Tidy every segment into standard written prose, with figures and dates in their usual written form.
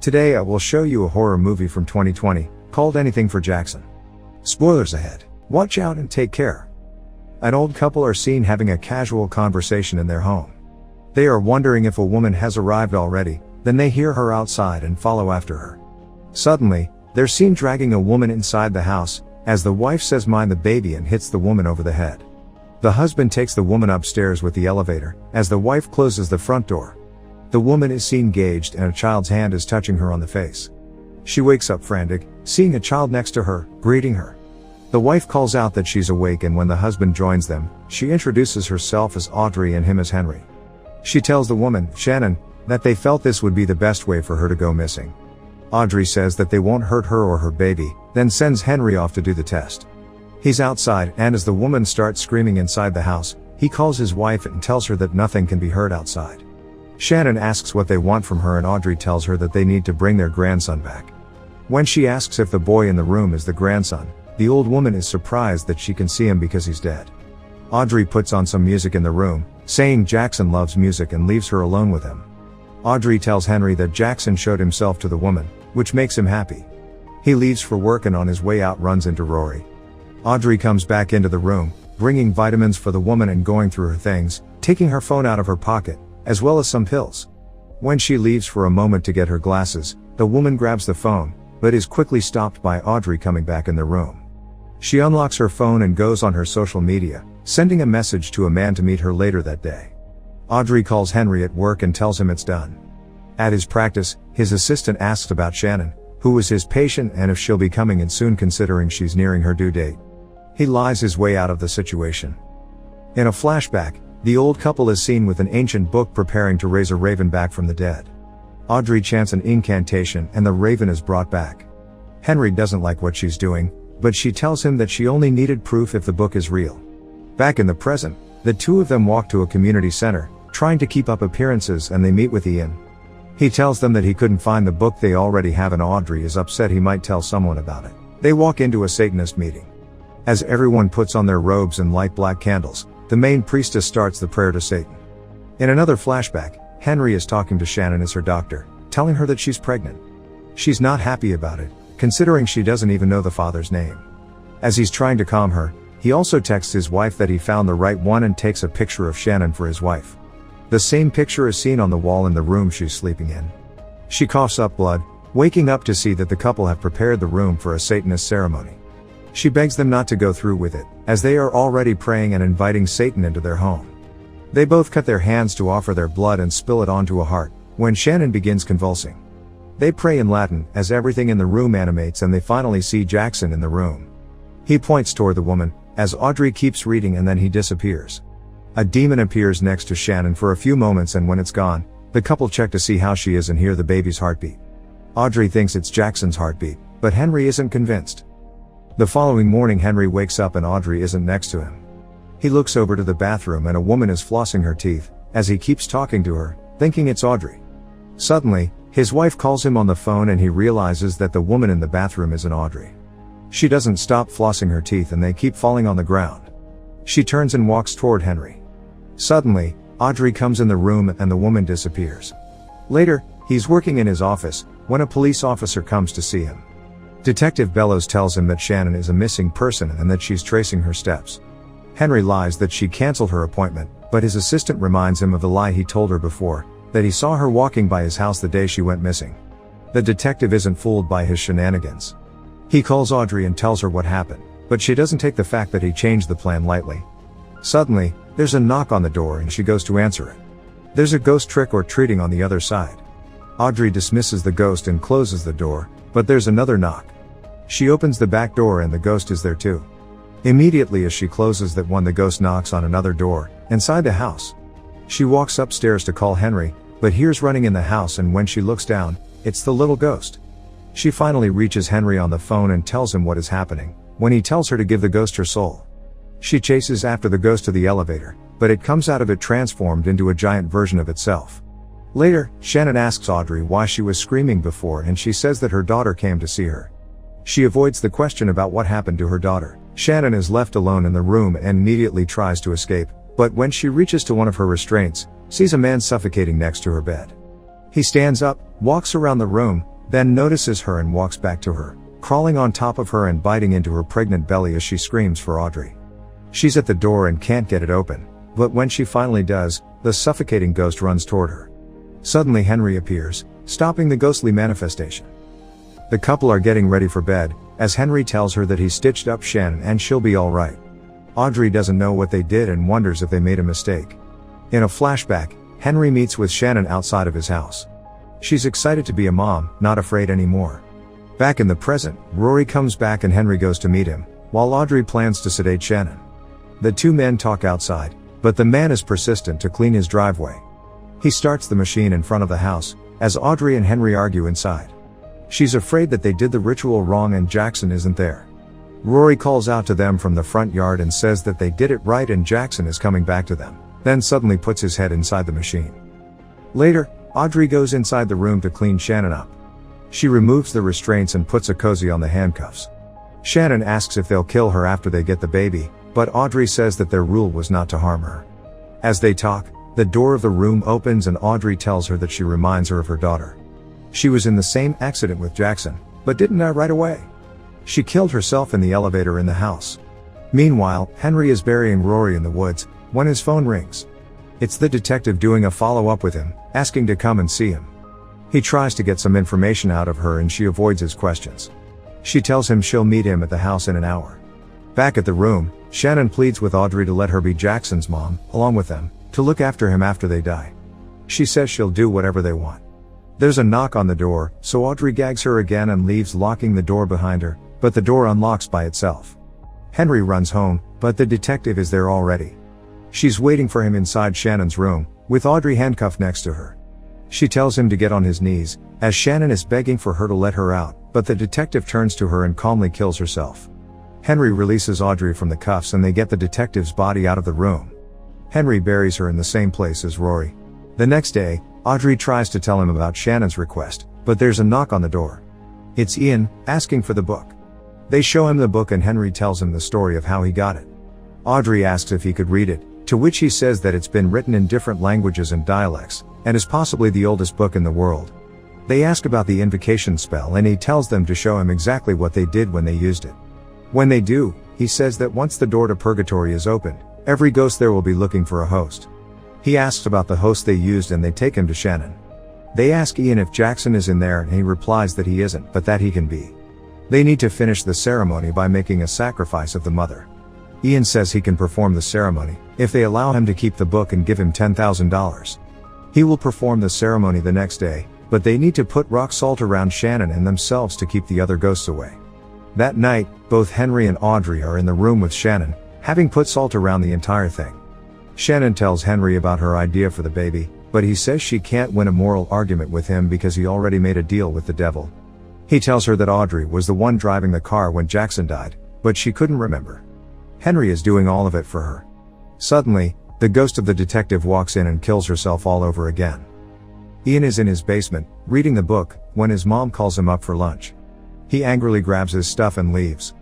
Today I will show you a horror movie from 2020, called Anything for Jackson. Spoilers ahead. Watch out and take care. An old couple are seen having a casual conversation in their home. They are wondering if a woman has arrived already, then they hear her outside and follow after her. Suddenly, they're seen dragging a woman inside the house, as the wife says mind the baby and hits the woman over the head. The husband takes the woman upstairs with the elevator, as the wife closes the front door. The woman is seen gagged and a child's hand is touching her on the face. She wakes up frantic, seeing a child next to her, greeting her. The wife calls out that she's awake, and when the husband joins them, she introduces herself as Audrey and him as Henry. She tells the woman, Shannon, that they felt this would be the best way for her to go missing. Audrey says that they won't hurt her or her baby, then sends Henry off to do the test. He's outside, and as the woman starts screaming inside the house, he calls his wife and tells her that nothing can be heard outside. Shannon asks what they want from her, and Audrey tells her that they need to bring their grandson back. When she asks if the boy in the room is the grandson, the old woman is surprised that she can see him because he's dead. Audrey puts on some music in the room, saying Jackson loves music, and leaves her alone with him. Audrey tells Henry that Jackson showed himself to the woman, which makes him happy. He leaves for work and on his way out runs into Rory. Audrey comes back into the room, bringing vitamins for the woman and going through her things, taking her phone out of her pocket, as well as some pills. When she leaves for a moment to get her glasses, the woman grabs the phone, but is quickly stopped by Audrey coming back in the room. She unlocks her phone and goes on her social media, sending a message to a man to meet her later that day. Audrey calls Henry at work and tells him it's done. At his practice, his assistant asks about Shannon, who is his patient, and if she'll be coming in soon considering she's nearing her due date. He lies his way out of the situation. In a flashback, the old couple is seen with an ancient book preparing to raise a raven back from the dead. Audrey chants an incantation and the raven is brought back. Henry doesn't like what she's doing, but she tells him that she only needed proof if the book is real. Back in the present, the two of them walk to a community center, trying to keep up appearances, and they meet with Ian. He tells them that he couldn't find the book they already have, and Audrey is upset he might tell someone about it. They walk into a Satanist meeting. As everyone puts on their robes and light black candles, the main priestess starts the prayer to Satan. In another flashback, Henry is talking to Shannon as her doctor, telling her that she's pregnant. She's not happy about it, considering she doesn't even know the father's name. As he's trying to calm her, he also texts his wife that he found the right one and takes a picture of Shannon for his wife. The same picture is seen on the wall in the room she's sleeping in. She coughs up blood, waking up to see that the couple have prepared the room for a Satanist ceremony. She begs them not to go through with it, as they are already praying and inviting Satan into their home. They both cut their hands to offer their blood and spill it onto a heart, when Shannon begins convulsing. They pray in Latin, as everything in the room animates, and they finally see Jackson in the room. He points toward the woman, as Audrey keeps reading, and then he disappears. A demon appears next to Shannon for a few moments, and when it's gone, the couple check to see how she is and hear the baby's heartbeat. Audrey thinks it's Jackson's heartbeat, but Henry isn't convinced. The following morning, Henry wakes up and Audrey isn't next to him. He looks over to the bathroom and a woman is flossing her teeth, as he keeps talking to her, thinking it's Audrey. Suddenly, his wife calls him on the phone and he realizes that the woman in the bathroom isn't Audrey. She doesn't stop flossing her teeth and they keep falling on the ground. She turns and walks toward Henry. Suddenly, Audrey comes in the room and the woman disappears. Later, he's working in his office, when a police officer comes to see him. Detective Bellows tells him that Shannon is a missing person and that she's tracing her steps. Henry lies that she canceled her appointment, but his assistant reminds him of the lie he told her before, that he saw her walking by his house the day she went missing. The detective isn't fooled by his shenanigans. He calls Audrey and tells her what happened, but she doesn't take the fact that he changed the plan lightly. Suddenly, there's a knock on the door and she goes to answer it. There's a ghost trick or treating on the other side. Audrey dismisses the ghost and closes the door, but there's another knock. She opens the back door and the ghost is there too. Immediately as she closes that one, the ghost knocks on another door, inside the house. She walks upstairs to call Henry, but hears running in the house, and when she looks down, it's the little ghost. She finally reaches Henry on the phone and tells him what is happening, when he tells her to give the ghost her soul. She chases after the ghost to the elevator, but it comes out of it transformed into a giant version of itself. Later, Shannon asks Audrey why she was screaming before, and she says that her daughter came to see her. She avoids the question about what happened to her daughter. Shannon is left alone in the room and immediately tries to escape, but when she reaches to one of her restraints, sees a man suffocating next to her bed. He stands up, walks around the room, then notices her and walks back to her, crawling on top of her and biting into her pregnant belly as she screams for Audrey. She's at the door and can't get it open, but when she finally does, the suffocating ghost runs toward her. Suddenly Henry appears, stopping the ghostly manifestation. The couple are getting ready for bed, as Henry tells her that he stitched up Shannon and she'll be alright. Audrey doesn't know what they did and wonders if they made a mistake. In a flashback, Henry meets with Shannon outside of his house. She's excited to be a mom, not afraid anymore. Back in the present, Rory comes back and Henry goes to meet him, while Audrey plans to sedate Shannon. The two men talk outside, but the man is persistent to clean his driveway. He starts the machine in front of the house, as Audrey and Henry argue inside. She's afraid that they did the ritual wrong and Jackson isn't there. Rory calls out to them from the front yard and says that they did it right and Jackson is coming back to them, then suddenly puts his head inside the machine. Later, Audrey goes inside the room to clean Shannon up. She removes the restraints and puts a cozy on the handcuffs. Shannon asks if they'll kill her after they get the baby, but Audrey says that their rule was not to harm her. As they talk, the door of the room opens and Audrey tells her that she reminds her of her daughter. She was in the same accident with Jackson, but didn't die right away. She killed herself in the elevator in the house. Meanwhile, Henry is burying Rory in the woods, when his phone rings. It's the detective doing a follow-up with him, asking to come and see him. He tries to get some information out of her and she avoids his questions. She tells him she'll meet him at the house in an hour. Back at the room, Shannon pleads with Audrey to let her be Jackson's mom, along with them, to look after him after they die. She says she'll do whatever they want. There's a knock on the door, so Audrey gags her again and leaves, locking the door behind her, but the door unlocks by itself. Henry runs home, but the detective is there already. She's waiting for him inside Shannon's room, with Audrey handcuffed next to her. She tells him to get on his knees, as Shannon is begging for her to let her out, but the detective turns to her and calmly kills herself. Henry releases Audrey from the cuffs and they get the detective's body out of the room. Henry buries her in the same place as Rory. The next day, Audrey tries to tell him about Shannon's request, but there's a knock on the door. It's Ian, asking for the book. They show him the book and Henry tells him the story of how he got it. Audrey asks if he could read it, to which he says that it's been written in different languages and dialects, and is possibly the oldest book in the world. They ask about the invocation spell and he tells them to show him exactly what they did when they used it. When they do, he says that once the door to purgatory is opened, every ghost there will be looking for a host. He asks about the host they used and they take him to Shannon. They ask Ian if Jackson is in there and he replies that he isn't, but that he can be. They need to finish the ceremony by making a sacrifice of the mother. Ian says he can perform the ceremony, if they allow him to keep the book and give him $10,000. He will perform the ceremony the next day, but they need to put rock salt around Shannon and themselves to keep the other ghosts away. That night, both Henry and Audrey are in the room with Shannon, having put salt around the entire thing. Shannon tells Henry about her idea for the baby, but he says she can't win a moral argument with him because he already made a deal with the devil. He tells her that Audrey was the one driving the car when Jackson died, but she couldn't remember. Henry is doing all of it for her. Suddenly, the ghost of the detective walks in and kills herself all over again. Ian is in his basement, reading the book, when his mom calls him up for lunch. He angrily grabs his stuff and leaves.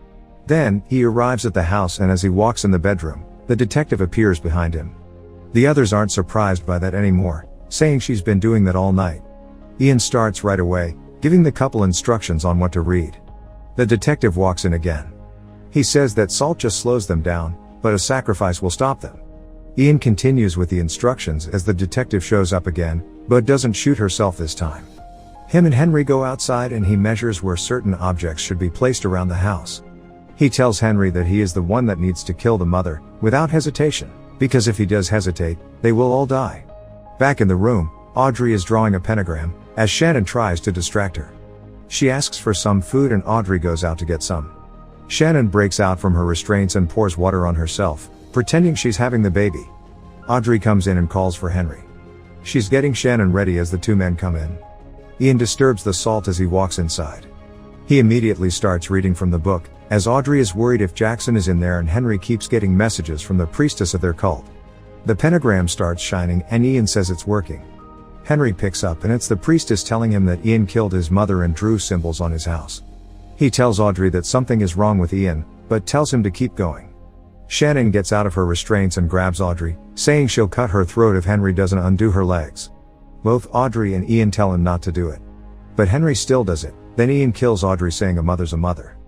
Then, he arrives at the house and as he walks in the bedroom, the detective appears behind him. The others aren't surprised by that anymore, saying she's been doing that all night. Ian starts right away, giving the couple instructions on what to read. The detective walks in again. He says that salt just slows them down, but a sacrifice will stop them. Ian continues with the instructions as the detective shows up again, but doesn't shoot herself this time. Him and Henry go outside and he measures where certain objects should be placed around the house. He tells Henry that he is the one that needs to kill the mother, without hesitation, because if he does hesitate, they will all die. Back in the room, Audrey is drawing a pentagram, as Shannon tries to distract her. She asks for some food and Audrey goes out to get some. Shannon breaks out from her restraints and pours water on herself, pretending she's having the baby. Audrey comes in and calls for Henry. She's getting Shannon ready as the two men come in. Ian disturbs the salt as he walks inside. He immediately starts reading from the book, as Audrey is worried if Jackson is in there and Henry keeps getting messages from the priestess of their cult. The pentagram starts shining and Ian says it's working. Henry picks up and it's the priestess telling him that Ian killed his mother and drew symbols on his house. He tells Audrey that something is wrong with Ian, but tells him to keep going. Shannon gets out of her restraints and grabs Audrey, saying she'll cut her throat if Henry doesn't undo her legs. Both Audrey and Ian tell him not to do it. But Henry still does it. Then Ian kills Audrey, saying a mother's a mother.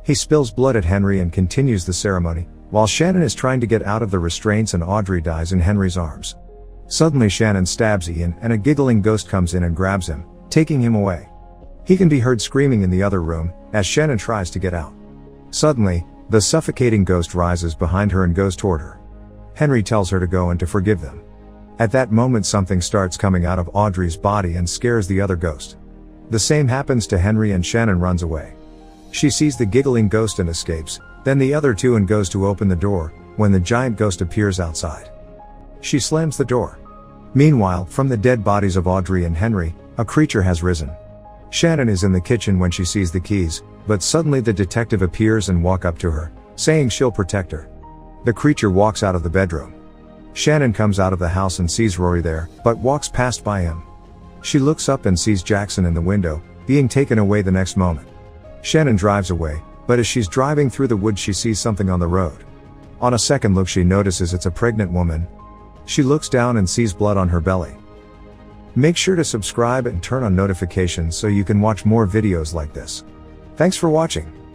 He spills blood at Henry and continues the ceremony, while Shannon is trying to get out of the restraints and Audrey dies in Henry's arms. Suddenly Shannon stabs Ian and a giggling ghost comes in and grabs him, taking him away. He can be heard screaming in the other room, as Shannon tries to get out. Suddenly, the suffocating ghost rises behind her and goes toward her. Henry tells her to go and to forgive them. At that moment something starts coming out of Audrey's body and scares the other ghost. The same happens to Henry and Shannon runs away. She sees the giggling ghost and escapes, then the other two and goes to open the door, when the giant ghost appears outside. She slams the door. Meanwhile, from the dead bodies of Audrey and Henry, a creature has risen. Shannon is in the kitchen when she sees the keys, but suddenly the detective appears and walks up to her, saying she'll protect her. The creature walks out of the bedroom. Shannon comes out of the house and sees Rory there, but walks past by him. She looks up and sees Jackson in the window, being taken away the next moment. Shannon drives away, but as she's driving through the woods she sees something on the road. On a second look she notices it's a pregnant woman. She looks down and sees blood on her belly. Make sure to subscribe and turn on notifications so you can watch more videos like this. Thanks for watching.